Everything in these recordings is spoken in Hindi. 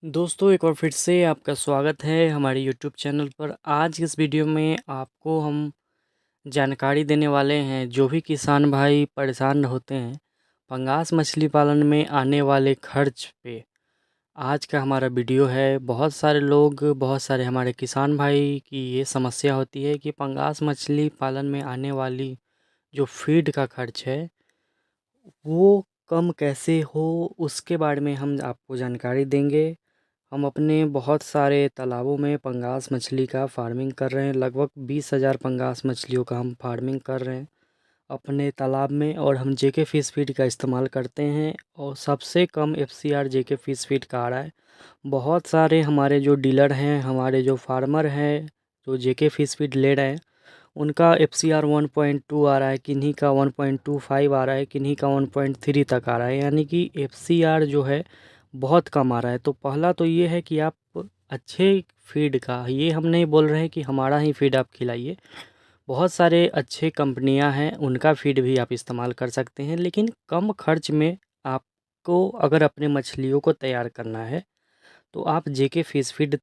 दोस्तों एक बार फिर से आपका स्वागत है हमारे यूट्यूब चैनल पर। आज इस वीडियो में आपको हम जानकारी देने वाले हैं, जो भी किसान भाई परेशान होते हैं पंगास मछली पालन में आने वाले खर्च पे। आज का हमारा वीडियो है। बहुत सारे हमारे किसान भाई की ये समस्या होती है कि पंगास मछली पालन में आने वाली जो फीड का खर्च है वो कम कैसे हो, उसके बारे में हम आपको जानकारी देंगे। हम अपने बहुत सारे तालाबों में पंगास मछली का फार्मिंग कर रहे हैं। लगभग 20,000 पंगास मछलियों का हम फार्मिंग कर रहे हैं अपने तालाब में, और हम जेके फिश फीड का इस्तेमाल करते हैं। और सबसे कम एफसीआर जेके फिश फीड का आ रहा है। बहुत सारे हमारे जो डीलर हैं, हमारे जो फार्मर हैं, जो जेके फिश फीड ले रहे हैं, उनका एफसीआर 1.2 आ रहा है, किन्हीं का 1.25 आ रहा है, किन्हीं का 1.3 तक आ रहा है। यानी कि एफसीआर जो है बहुत कम आ रहा है। तो पहला तो ये है कि आप अच्छे फीड का, ये हम नहीं बोल रहे हैं कि हमारा ही फीड आप खिलाइए। बहुत सारे अच्छे कंपनियां हैं, उनका फीड भी आप इस्तेमाल कर सकते हैं। लेकिन कम खर्च में आपको अगर अपने मछलियों को तैयार करना है तो आप जेके फिश फीड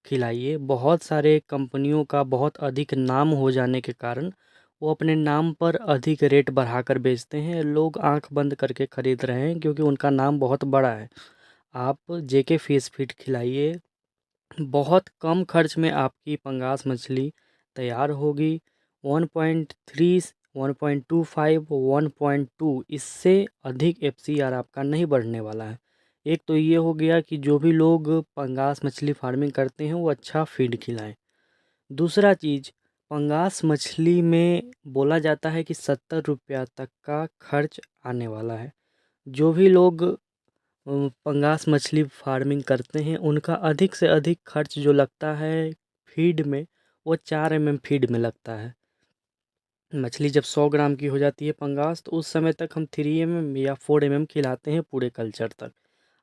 खिलाइए। बहुत सारे कंपनियों का बहुत अधिक नाम हो जाने के कारण वो अपने नाम पर अधिक रेट बढ़ाकर बेचते हैं। लोग आंख बंद करके ख़रीद रहे हैं क्योंकि उनका नाम बहुत बड़ा है। आप जेके फिश फीड खिलाइए, बहुत कम खर्च में आपकी पंगास मछली तैयार होगी। 1.3, 1.25, 1.2 इससे अधिक एफसीआर आपका नहीं बढ़ने वाला है। एक तो ये हो गया कि जो भी लोग पंगास मछली फार्मिंग करते हैं वो अच्छा फीड खिलाएं। दूसरा चीज़, पंगास मछली में बोला जाता है कि 70 रुपया तक का खर्च आने वाला है। जो भी लोग पंगास मछली फार्मिंग करते हैं उनका अधिक से अधिक खर्च जो लगता है फीड में, वो 4 फीड में लगता है। मछली जब 100 ग्राम की हो जाती है पंगास, तो उस समय तक हम 3 या 4 खिलाते हैं पूरे कल्चर तक।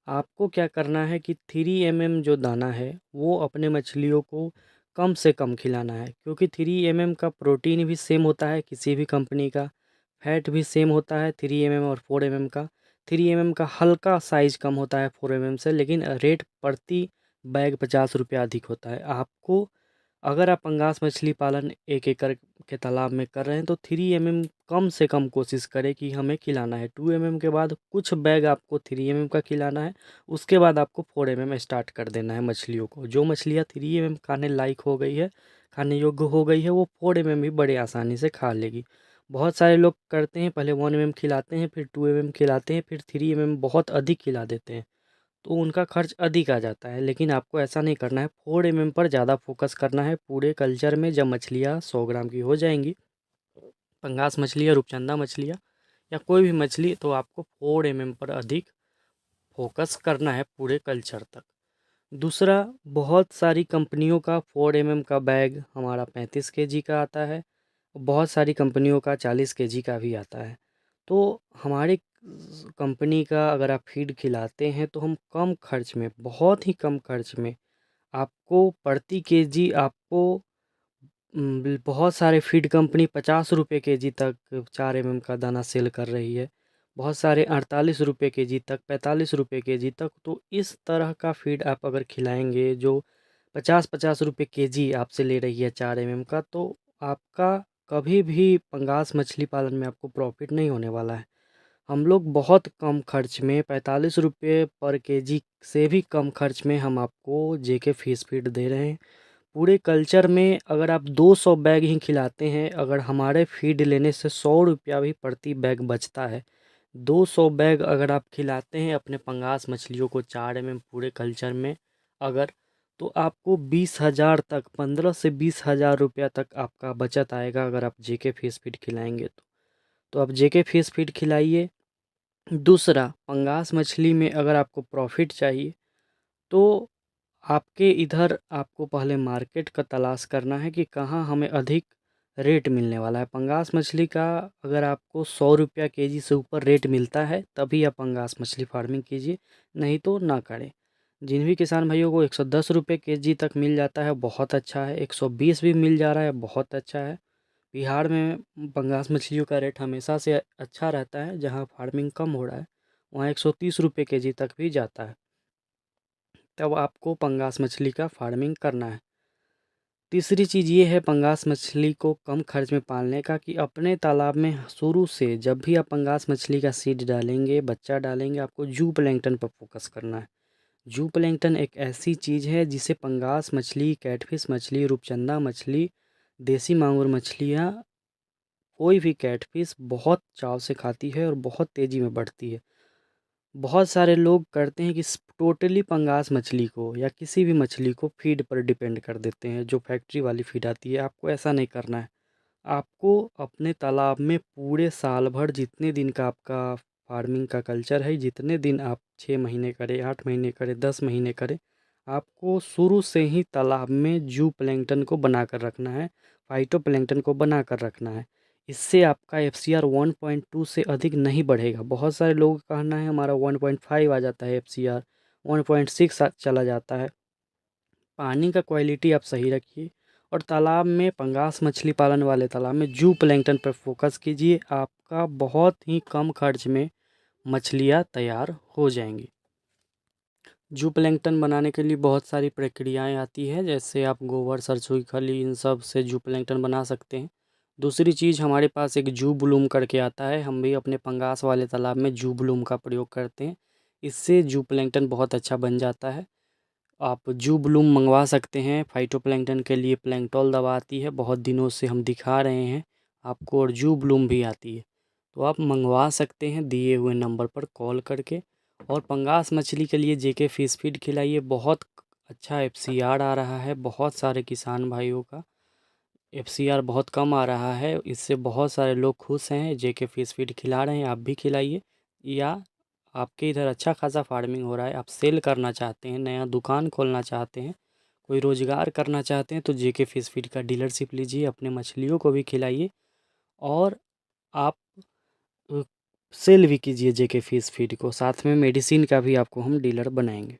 आपको क्या करना है कि 3 जो दाना है वो अपने मछलियों को कम से कम खिलाना है, क्योंकि 3 का प्रोटीन भी सेम होता है किसी भी कंपनी का, फैट भी सेम होता है 3 और 4 का। 3 का हल्का साइज़ कम होता है 4 से, लेकिन रेट प्रति बैग 50 रुपया अधिक होता है। आपको अगर आप पंगास मछली पालन 1 एकड़ के तालाब में कर रहे हैं तो 3 कम से कम कोशिश करें कि हमें खिलाना है। 2 के बाद कुछ बैग आपको 3 का खिलाना है। उसके बाद आपको 4 स्टार्ट कर देना है मछलियों को। जो मछलियाँ 3 खाने लायक हो गई है, खाने योग्य हो गई है, वो 4 भी बड़े आसानी से खा लेगी। बहुत सारे लोग करते हैं, पहले 1 खिलाते हैं, फिर 2 खिलाते हैं, फिर 3 बहुत अधिक खिला देते हैं, तो उनका खर्च अधिक आ जाता है। लेकिन आपको ऐसा नहीं करना है, 4 पर ज़्यादा फोकस करना है पूरे कल्चर में। जब मछलियाँ 100 ग्राम की हो जाएंगी, पंगास मछली या रूपचंदा मछलियाँ या कोई भी मछली, तो आपको 4 पर अधिक फोकस करना है पूरे कल्चर तक। दूसरा, बहुत सारी कंपनियों का 4 का बैग हमारा 35 kg का आता है, बहुत सारी कंपनियों का 40 kg का भी आता है। तो हमारी कंपनी का अगर आप फीड खिलाते हैं तो हम कम खर्च में, बहुत ही कम खर्च में आपको प्रति केजी आपको बहुत सारे फीड कंपनी 50 रुपये kg तक 4 का दाना सेल कर रही है। बहुत सारे 48 रुपये kg तक, 45 रुपये kg तक। तो इस तरह का फीड आप अगर खिलाएंगे जो 50-50 रुपये kg आपसे ले रही है 4 का, तो आपका कभी भी पंगास मछली पालन में आपको प्रॉफिट नहीं होने वाला है। हम लोग बहुत कम खर्च में 45 रुपये पर kg से भी कम खर्च में हम आपको जेके फिश फीड दे रहे हैं। पूरे कल्चर में अगर आप 200 बैग ही खिलाते हैं, अगर हमारे फीड लेने से 100 रुपया भी प्रति बैग बचता है, 200 बैग अगर आप खिलाते हैं अपने पंगास मछलियों को 4 पूरे कल्चर में, अगर, तो आपको 20,000 तक, 15 से 20,000 रुपया तक आपका बचत आएगा अगर आप जेके फिश फीड खिलाएंगे तो आप जेके फिश फीड खिलाइए। दूसरा, पंगास मछली में अगर आपको प्रॉफिट चाहिए तो आपके इधर आपको पहले मार्केट का तलाश करना है कि कहाँ हमें अधिक रेट मिलने वाला है। पंगास मछली का अगर आपको 100 रुपया kg से ऊपर रेट मिलता है तभी आप पंगास मछली फार्मिंग कीजिए, नहीं तो ना करें। जिन भी किसान भाइयों को 110 रुपये kg तक मिल जाता है बहुत अच्छा है, 120 भी मिल जा रहा है बहुत अच्छा है। बिहार में पंगास मछलियों का रेट हमेशा से अच्छा रहता है, जहाँ फार्मिंग कम हो रहा है वहाँ 130 रुपये kg तक भी जाता है। तब आपको पंगास मछली का फार्मिंग करना है। तीसरी चीज़ ये है पंगास मछली को कम खर्च में पालने का, कि अपने तालाब में शुरू से जब भी आप पंगास मछली का सीड डालेंगे, बच्चा डालेंगे, आपको जू प्लैंकटन पर फोकस करना है। जू प्लैंकटन एक ऐसी चीज़ है जिसे पंगास मछली, कैटफिश मछली, रूपचंदा मछली, देसी मांगुर मछलियाँ, कोई भी कैटफिश बहुत चाव से खाती है और बहुत तेज़ी में बढ़ती है। बहुत सारे लोग करते हैं कि टोटली पंगास मछली को या किसी भी मछली को फीड पर डिपेंड कर देते हैं, जो फैक्ट्री वाली फीड आती है। आपको ऐसा नहीं करना है। आपको अपने तालाब में पूरे साल भर जितने दिन का आपका फार्मिंग का कल्चर है, जितने दिन आप 6 महीने करें, 8 महीने करें, 10 महीने करें, आपको शुरू से ही तालाब में जू प्लैंकटन को बनाकर रखना है, फाइटो प्लैंकटन को बनाकर रखना है। इससे आपका FCR 1.2 से अधिक नहीं बढ़ेगा। बहुत सारे लोगों का कहना है हमारा 1.5 आ जाता है, FCR 1.6 चला जाता है। पानी का क्वालिटी आप सही रखिए और तालाब में पंगास मछली पालन वाले तालाब में जू प्लैंकटन पर फोकस कीजिए। आपका बहुत ही कम खर्च में मछलियाँ तैयार हो जाएंगी। जू प्लैंकटन बनाने के लिए बहुत सारी प्रक्रियाएं आती है, जैसे आप गोबर, सरसों की खली, इन सब से जू प्लैंकटन बना सकते हैं। दूसरी चीज़, हमारे पास एक जू ब्लूम करके आता है। हम भी अपने पंगास वाले तालाब में जू ब्लूम का प्रयोग करते हैं। इससे जू प्लैंकटन बहुत अच्छा बन जाता है। आप जू ब्लूम मंगवा सकते हैं। फाइटोप्लैंक्टन के लिए प्लैंक्टोल दवा आती है, बहुत दिनों से हम दिखा रहे हैं आपको, और जू ब्लूम भी आती है, तो आप मंगवा सकते हैं दिए हुए नंबर पर कॉल करके। और पंगास मछली के लिए JK फिश फीड खिलाइए। बहुत अच्छा FCR आ रहा है, बहुत सारे किसान भाइयों का FCR बहुत कम आ रहा है, इससे बहुत सारे लोग खुश हैं। JK फिश फीड खिला रहे हैं, आप भी खिलाइए। या आपके इधर अच्छा खासा फार्मिंग हो रहा है, आप सेल करना चाहते हैं, नया दुकान खोलना चाहते हैं, कोई रोज़गार करना चाहते हैं, तो JK फिश फीड का डीलरशिप लीजिए, अपने मछलियों को भी खिलाइए और आप सेल भी कीजिए JK फिश फीड को। साथ में मेडिसिन का भी आपको हम डीलर बनाएंगे।